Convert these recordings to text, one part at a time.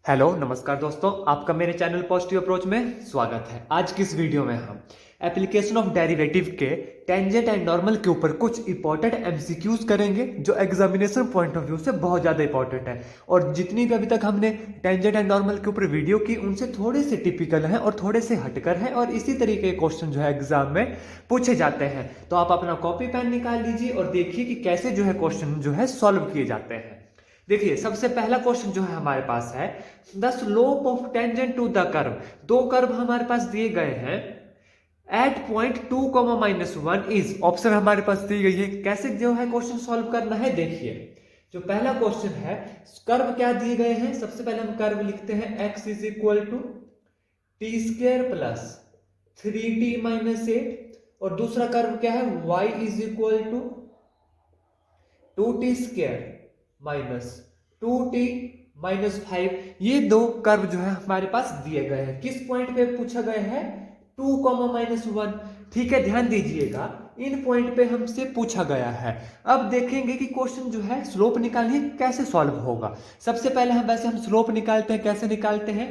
Hello नमस्कार दोस्तों, आपका मेरे चैनल पॉजिटिव अप्रोच में स्वागत है। आज की इस वीडियो में हम एप्लीकेशन ऑफ डेरिवेटिव के टेंजेंट एंड नॉर्मल के ऊपर कुछ इंपॉर्टेंट एमसीक्यूज करेंगे जो एग्जामिनेशन पॉइंट ऑफ व्यू से बहुत ज़्यादा इंपॉर्टेंट है। और जितनी भी अभी तक हमने टेंजेंट एंड नॉर्मल के ऊपर वीडियो की उनसे थोड़े से टिपिकल हैं और थोड़े से हटकर हैं, और इसी तरीके के क्वेश्चन जो है एग्जाम में पूछे जाते हैं। तो आप अपना कॉपी पेन निकाल लीजिए और देखिए कि कैसे जो है क्वेश्चन जो है सॉल्व किए जाते हैं। देखिए, सबसे पहला क्वेश्चन जो है हमारे पास है the slope of tangent to the curve. दो कर्व हमारे पास दिए गए हैं एट पॉइंट 2, -1 इज। ऑप्शन हमारे पास दी गई है। कैसे जो है क्वेश्चन सॉल्व करना है, देखिए जो पहला क्वेश्चन है, कर्व क्या दिए गए हैं। सबसे पहले हम कर्व लिखते हैं x is equal to t² plus 3t-8, और दूसरा कर्व क्या है, y is equal to 2t² minus 2t-5। ये दो कर्व जो है हमारे पास दिए गए हैं। किस पॉइंट पे पूछा गया है, 2, -1। ठीक है, ध्यान दीजिएगा, इन पॉइंट पे हमसे पूछा गया है। अब देखेंगे कि क्वेश्चन जो है स्लोप निकालनी कैसे सॉल्व होगा। सबसे पहले हम स्लोप निकालते हैं। कैसे निकालते हैं,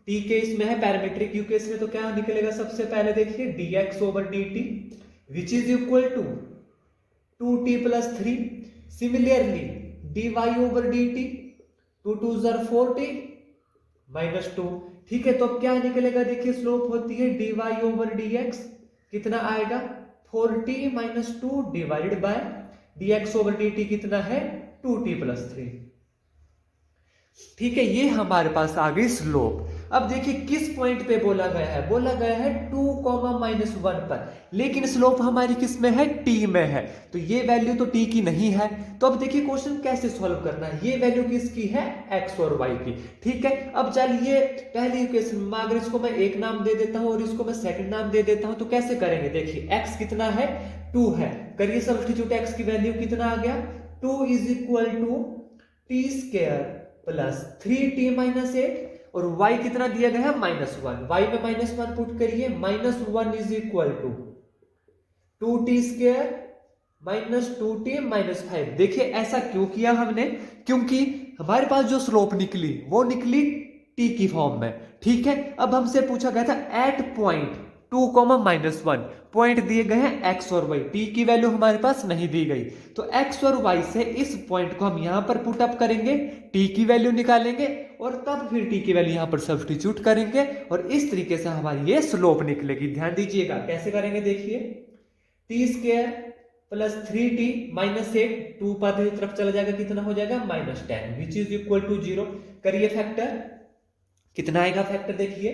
टी के इसमें है पैरामीट्रिक, यू केस में तो क्या निकलेगा, सबसे पहले देखिए dx/dt which is equal to 2t+3। Similarly dy/dt 2 2 40 -2। ठीक है, तो अब क्या निकलेगा, देखिए स्लोप होती है dy/dx, कितना आएगा 40 -2 डिवाइडेड बाय dx/dt कितना है 2t+3। ठीक है, ये हमारे पास आ गई स्लोप। अब देखिए किस पॉइंट पे बोला गया है, बोला गया है 2, -1 पर, लेकिन स्लोप हमारी किस में है, t में है। तो ये वैल्यू तो t की नहीं है। तो अब देखिए क्वेश्चन कैसे सॉल्व करना है। ये वैल्यू किसकी है, x और y की। ठीक है, अब चलिए पहली इक्वेशन में अगर इसको मैं एक नाम दे देता हूं और इसको मैं सेकंड नाम दे देता हूं तो कैसे करेंगे। देखिए x कितना है, 2 है, करिए सब्स्टिट्यूट। x की वैल्यू कितना आ गया, 2 is equal to t² plus 3t-8, और y कितना दिया गया है, -1। y में -1 पुट करिए, -1 is equal to 2t² minus 2t-5। देखिए ऐसा क्यों किया हमने, क्योंकि हमारे पास जो स्लोप निकली वो निकली t की फॉर्म में। ठीक है, अब हमसे पूछा गया था एट पॉइंट 2, -1 पॉइंट दिए गए हैं x और y, t की वैल्यू हमारे पास नहीं दी गई। तो x और y से इस पॉइंट को हम यहां पर पुट अप करेंगे, t की वैल्यू निकालेंगे और तब फिर t की वैल्यू यहां पर सब्स्टिट्यूट करेंगे, और इस तरीके से हमारी ये स्लोप निकलेगी। ध्यान दीजिएगा कैसे करेंगे, देखिए t² प्लस 3t-8, 2 पर तरफ चला जाएगा, कितना हो जाएगा -10 विच इज इक्वल टू 0। करिए फैक्टर, कितना आएगा फैक्टर, देखिए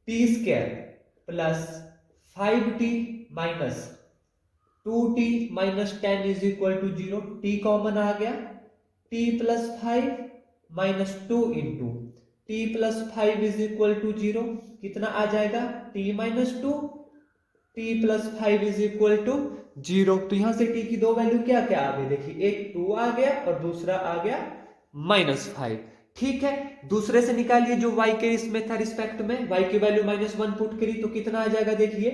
t² plus 5t minus 2t-10 is equal to 0। t common आ गया, t+5 -2 into t+5 is equal to 0, कितना आ जाएगा t-2, t+5 is equal to 0। तो यहां से t की दो वैल्यू क्या क्या आ गई, देखिए एक 2 आ गया और दूसरा आ गया -5। ठीक है, दूसरे से निकालिए जो y के इसमें था रिस्पेक्ट में, y की वैल्यू -1 पुट करी तो कितना आ जाएगा, देखिए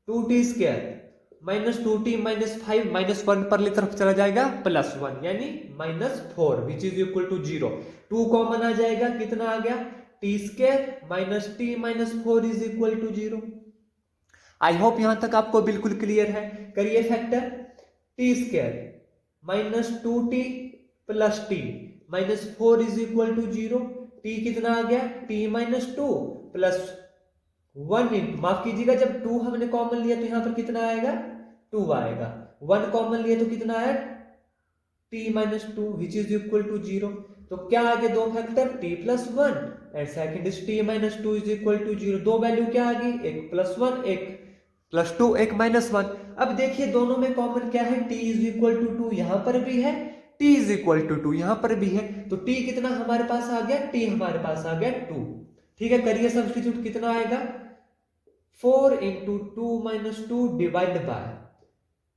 2t² -2t-5 -1 पर तरफ चला जाएगा +1 यानी -4 which is equal to 0। 2 common आ जाएगा, कितना आ गया t² -t-4 is equal to 0। I hope यहां तक आपको बिल्कुल क्लियर है। करिए factor, t² -2t plus t -4 is equal to 0। t कितना आ गया, t-2 प्लस 1 इंटू, माफ कीजिएगा, जब 2 हमने कॉमन लिया तो यहां पर कितना आएगा, 2 आएगा। 1 कॉमन लिया तो कितना आया, t-2 which is equal to 0। तो क्या आ गए दो factor, t+1 and second is t-2 is equal to 0। दो वैल्यू क्या आ गई, एक +1 एक +2 एक -1। अब देखिए दोनों में कॉमन क्या है, t इज इक्वल टू 2 यहां पर भी है, t इज इक्वल टू 2 यहां पर भी है। तो t कितना हमारे पास आ गया, t हमारे पास आ गया 2। ठीक है, करिए सब्स्टिट्यूट, कितना आएगा 4 into 2 -2 divide by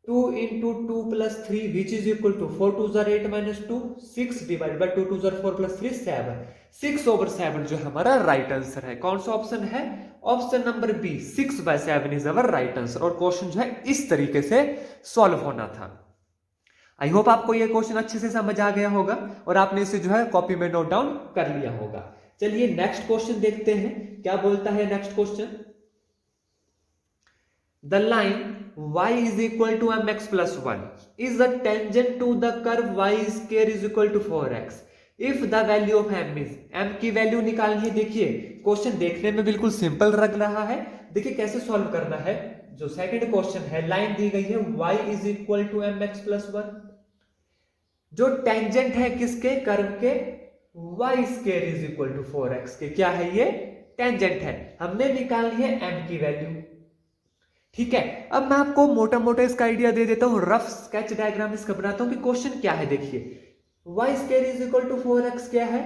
2 into 2 plus 3 which is equal to 4 2 8 -2 6 divide by 2 2 4 plus 3 7। 6/7 जो हमारा राइट आंसर है। कौन सा ऑप्शन है, option number B 6/7 is our right answer. और क्वेश्चन जो है इस तरीके से सॉल्व होना था। आई होप आपको ये क्वेश्चन अच्छे से समझ आ गया होगा और आपने इसे जो है कॉपी में नोट डाउन कर लिया होगा। चलिए नेक्स्ट क्वेश्चन देखते हैं, क्या बोलता है next question. The line y is equal to mx plus 1 is the tangent to the curve y square is equal to 4x if the value of m is, m की value निकालनी है। देखिए question देखने में बिल्कुल simple लग रहा है, देखिए कैसे सॉल्व करना है। जो सेकंड क्वेश्चन है, लाइन दी गई है y is equal to mx plus 1, जो टेंजेंट है किसके, कर्व के, y square is equal to 4x के, क्या है ये, टेंजेंट है। हमने निकालनी है m की वैल्यू, ठीक है। अब मैं आपको मोटा मोटा इसका आइडिया दे देता हूं, रफ स्केच डायग्राम इसका बनाता हूं कि क्वेश्चन क्या है। देखिए y square is equal to 4x क्या है,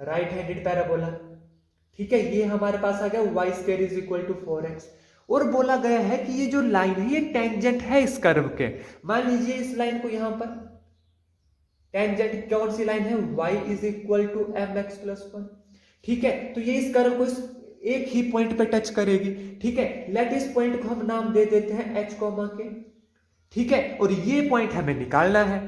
राइट हैंडेड पैराबोला, ठीक है। ये हमारे पास आ गया y square is equal to 4x, और बोला गया है कि ये जो लाइन है ये टेंजेंट है इस कर्व के। मान लीजिए इस लाइन को यहां पर टेंजेंट कौन सी लाइन है, y is equal to mx plus 1, ठीक है। तो ये इस कर्व को एक ही पॉइंट पे टच करेगी, ठीक है। लेट इस पॉइंट को हम नाम दे देते हैं h कॉमा के, ठीक है। और ये पॉइंट हमें निकालना है,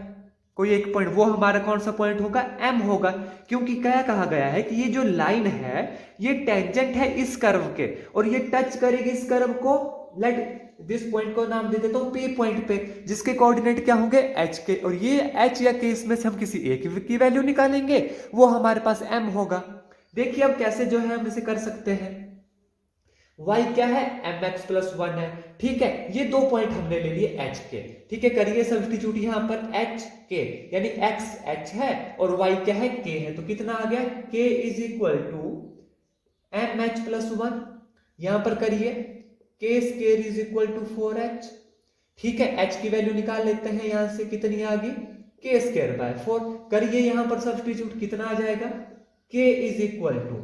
कोई एक पॉइंट, वो हमारा कौन सा पॉइंट होगा, m होगा, क्योंकि क्या कहा गया है कि ये जो लाइन है ये टेंजेंट है इस कर्व के, और ये टच करेगी इस कर्व को। लेट दिस पॉइंट को नाम दे देता हूं P पॉइंट पे, जिसके कोऑर्डिनेट क्या होंगे, h के, और ये h या k इसमें से हम किसी एक की वैल्यू निकालेंगे, वो हमारे पास m होगा। देखिए अब कैसे जो है हम इसे कर सकते हैं। y क्या है, mx प्लस 1 है, ठीक है। ये दो पॉइंट हमने ले लिए h के, ठीक है। करिए सब्स्टिट्यूट यहां पर h k, यानी x h है और y क्या है, k है, तो कितना आ गया, k is equal to mh plus 1। यहां पर करिए k square is equal to 4h, ठीक है। h की वैल्यू निकाल लेते हैं, यहां से कितनी आ गई, k स्क्वायर बाय 4। करिए यहां पर सब्स्टिट्यूट, कितना आ जाएगा, k is equal to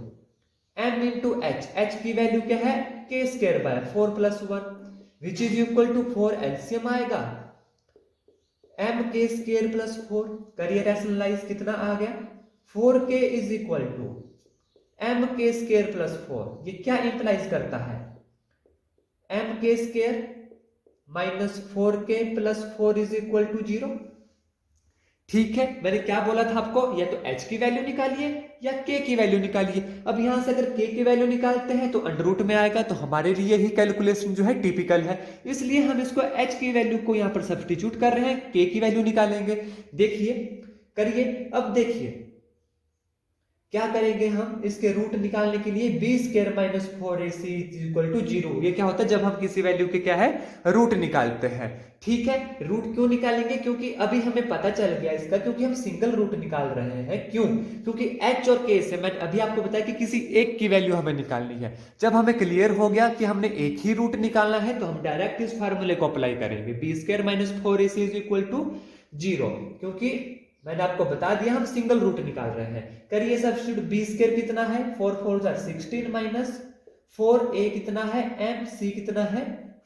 m into h, h की वैल्यू क्या है, k square by 4 plus 1 which is equal to 4, LCM आएगा m k स्क्वायर प्लस 4। करिए रैशनलाइज, कितना आ गया, 4k is equal to m k square plus 4। ये क्या इंप्लाइज करता है, m k square minus 4k plus 4 is equal to 0, ठीक है। मैंने क्या बोला था आपको, या तो h की वैल्यू निकालिए या k की वैल्यू निकालिए। अब यहां से अगर k की वैल्यू निकालते हैं तो अंडर रूट में आएगा, तो हमारे लिए ही कैलकुलेशन जो है टिपिकल है, इसलिए हम इसको h की वैल्यू को यहां पर सब्स्टिट्यूट कर रहे हैं, k की वैल्यू निकालेंगे। देखिए करिए, अब देखिए क्या करेंगे हम, इसके रूट निकालने के लिए b square minus 4ac equal to 0। ये क्या होता है, जब हम किसी वैल्यू के क्या है, रूट निकालते हैं, ठीक है। रूट क्यों निकालेंगे, क्योंकि अभी हमें पता चल गया इसका, क्योंकि हम सिंगल रूट निकाल रहे हैं। क्यों, क्योंकि h और k से, मैं अभी आपको बताया कि किसी एक की वैल्यू हमें निकालनी है। जब हमें क्लियर हो गया कि हमने एक ही रूट निकालना है, तो हम डायरेक्ट इस फार्मूले को अप्लाई करेंगे, b square minus 4ac is equal to 0, क्योंकि मैंने आपको बता दिया हम सिंगल रूट निकाल रहे हैं। करिए सब्स्टिट्यूट, b स्क्वायर कितना है, 4 4 16 माइनस 4a कितना है, m c कितना है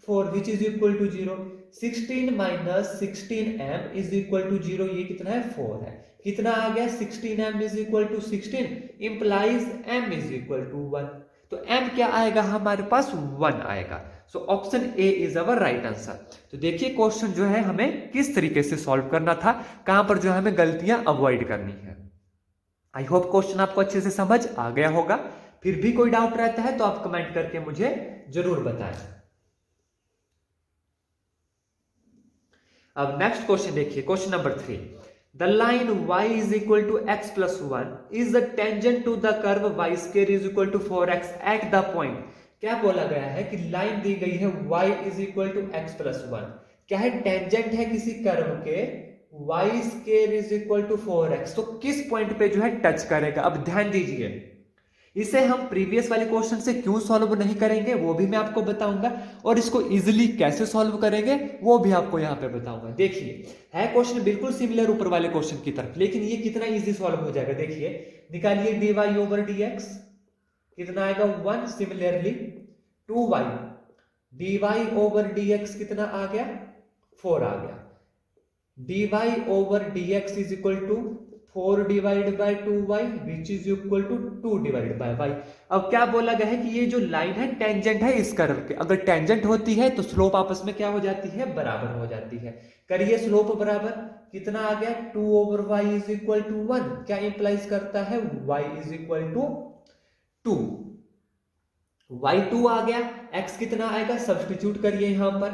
4 which is equal to 0। 16 minus 16m is equal to 0, ये कितना है, 4 है। कितना आ गया, 16m is equal to 16 implies m is equal to 1, तो m क्या आएगा हमारे पास, 1 आएगा। So option A is our right answer. तो देखिए क्वेश्चन जो है हमें किस तरीके से सॉल्व करना था, कहां पर जो है हमें गलतियां अवॉइड करनी है। आई होप क्वेश्चन आपको अच्छे से समझ आ गया होगा। फिर भी कोई डाउट रहता है तो आप कमेंट करके मुझे जरूर बताएं। अब नेक्स्ट क्वेश्चन देखिए, question number 3। The line y is equal to x plus 1 is the tangent to the curve y square is equal to 4x at the point। क्या बोला गया है कि लाइन दी गई है y is equal to x plus 1, क्या है, tangent है किसी कर्व के, y square is equal to 4x, तो किस पॉइंट पे जो है टच करेगा। अब ध्यान दीजिए, इसे हम प्रीवियस वाले क्वेश्चन से क्यों सॉल्व नहीं करेंगे वो भी मैं आपको बताऊंगा, और इसको इजीली कैसे सॉल्व करेंगे वो भी आपको यहां पे बताऊंगा। देखिए है क्वेश्चन बिल्कुल सिमिलर ऊपर वाले क्वेश्चन की तरफ, लेकिन ये कितना इजी सॉल्व हो जाएगा। देखिए निकालिए dy ओवर dx, कितना आएगा 1, similarly 2y, dy over dx कितना आ गया, 4 आ गया। dy over dx is equal to 4 divide by 2y which is equal to 2 divide by y। अब क्या बोला गया है कि ये जो लाइन है टेंजेंट है इस कर्व के, अगर टेंजेंट होती है तो स्लोप आपस में क्या हो जाती है, बराबर हो जाती है। करिए स्लोप बराबर, कितना आ गया, 2 over y is equal to 1, क्या इंप्लाइज करता है, y is equal to 2, y2 आ गया, x कितना आएगा, सब्स्टिट्यूट करिए यहां पर,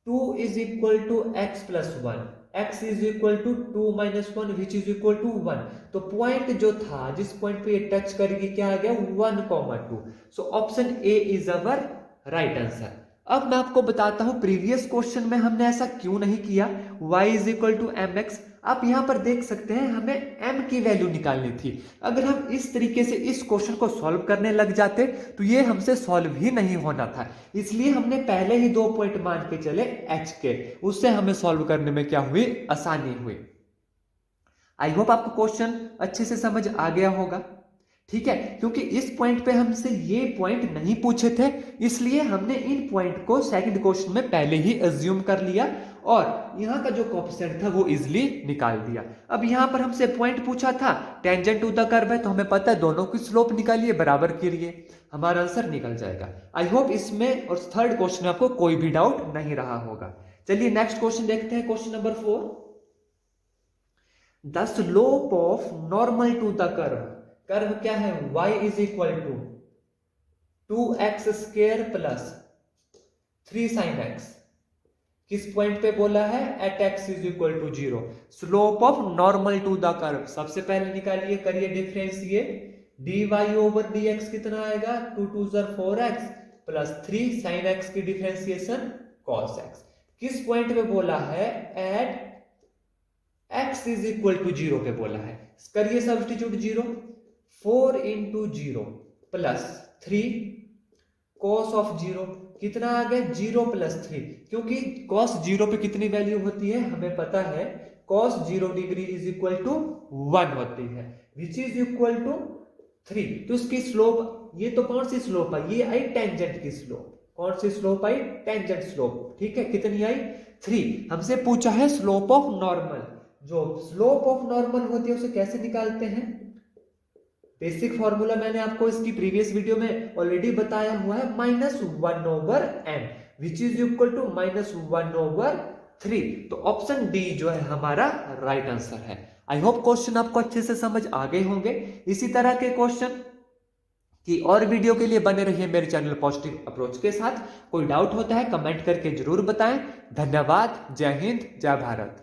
2 is equal to x plus 1, x is equal to 2 minus 1 which is equal to 1। तो पॉइंट जो था जिस पॉइंट पे ये टच करेगी क्या आ गया 1,2। सो option A is our right answer. अब मैं आपको बताता हूं प्रीवियस क्वेश्चन में हमने ऐसा क्यों नहीं किया, y is equal to m x. आप यहां पर देख सकते हैं हमें m की वैल्यू निकालनी थी। अगर हम इस तरीके से इस क्वेश्चन को सॉल्व करने लग जाते तो ये हमसे सॉल्व ही नहीं होना था, इसलिए हमने पहले ही 2 पॉइंट मान के चले h के, उससे हमें सॉल्व करने में क्या हुई, आसानी हुई। आई होप आपको क्वेश्चन अच्छे से समझ आ गया होगा, ठीक है। क्योंकि इस पॉइंट पे हमसे ये पॉइंट नहीं पूछे थे, इसलिए हमने इन पॉइंट को सेकंड क्वेश्चन में पहले ही अज्यूम कर लिया और यहां का जो कोएफिशिएंट था वो इजीली निकाल दिया। अब यहां पर हमसे पॉइंट पूछा था टेंजेंट टू द कर्व है, तो हमें पता है दोनों की स्लोप निकालिए, बराबर करिए, हमारा आंसर निकल जाएगा। आई होप इसमें और थर्ड क्वेश्चन में आपको कोई भी डाउट नहीं रहा होगा। चलिए नेक्स्ट क्वेश्चन देखते हैं, question number 4। The slope of normal to the curve, curve क्या है, y is equal to 2x square plus 3 sin x, किस पॉइंट पे बोला है, at x is equal to 0। Slope of normal to the curve सबसे पहले निकालिए, करिए डिफरेंशिएट, dy ओवर dx कितना आएगा, 2 2 4x प्लस 3 sin x की डिफरेंशिएशन cos x, किस पॉइंट पे बोला है, at x is equal to 0 पे बोला है, करिए substitute 0, 4 into 0 plus 3 cos of 0 कितना आ गया, 0 प्लस 3, क्योंकि cos 0 पे कितनी वैल्यू होती है हमें पता है, cos 0 degree is equal to 1 होती है, विच इज इक्वल टू 3। तो इसकी स्लोप, ये तो कौन सी स्लोप आई, ये आई टेंजेंट की स्लोप, कौन सी स्लोप आई, टेंजेंट स्लोप, ठीक है, कितनी आई 3। हमसे पूछा है स्लोप ऑफ नॉर्मल, जो स्लोप ऑफ नॉर्मल होती है उसे कैसे निकालते हैं, बेसिक फॉर्मूला मैंने आपको इसकी प्रीवियस वीडियो में ऑलरेडी बताया हुआ है, -1 over n which is equal to -1 over 3। तो ऑप्शन डी जो है हमारा राइट आंसर है। आई होप क्वेश्चन आपको अच्छे से समझ आ गए होंगे। इसी तरह के क्वेश्चन की और वीडियो के लिए बने रहिए मेरे चैनल पॉजिटिव अप्रोच के साथ। कोई डाउट होता है कमेंट करके जरूर बताएं। धन्यवाद। जय हिंद, जय भारत।